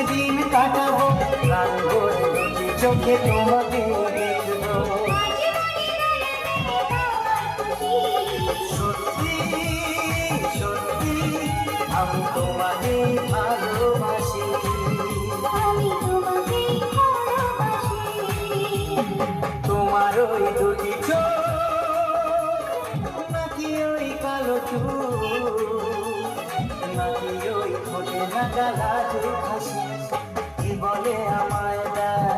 দিন কাটাবো, প্রাণ ভরে দুটি চোখে তোমাকে দেখবো। সত্যি সত্যি আমি তোমাকে ভালোবাসি, আমি তোমাকে ভালোবাসি। তোমার ওই দুটি চোখ নাকি ওই কালো চুল, নাকি ওই ঠোঁটে রাখা লাজুক হাসি, কি বলে আমায় দেয়,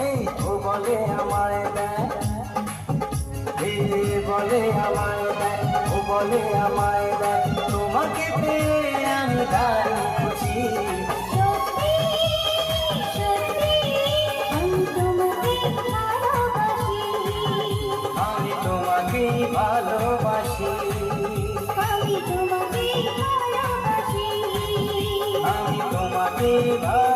এই ও বলে আমায় দেয়, বলে আমায় দেয়, ও বলে আমায় দেয়, তোমাকে পেয়ে আমি দারুণ খুশি। সত্যি সত্যি আমি তোমাকে ভালোবাসি, আমি তোমাকে ভালোবাসি, আমি তোমাকে ভালোবাসি। আমি তোমাকে ভালোবাসি।